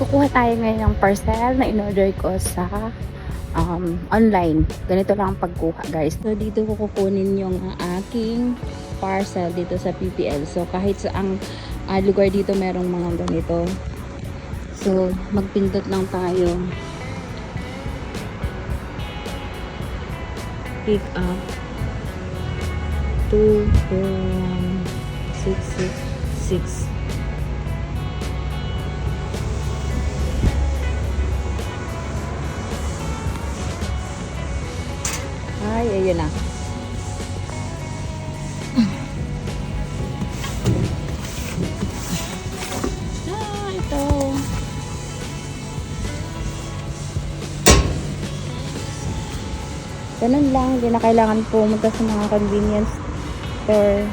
Kukuha tayo ngayon ng parcel na in-order ko sa online. Ganito lang ang pagkuha, guys. So, dito ko kukunin yung aking parcel dito sa PPL. So, kahit sa ang lugar dito merong mga ganito. So, magpindot lang tayo. Pick up 24166. Ay, ayun na. Ito. Ganun lang, hindi na kailangan pumunta sa mga convenience store.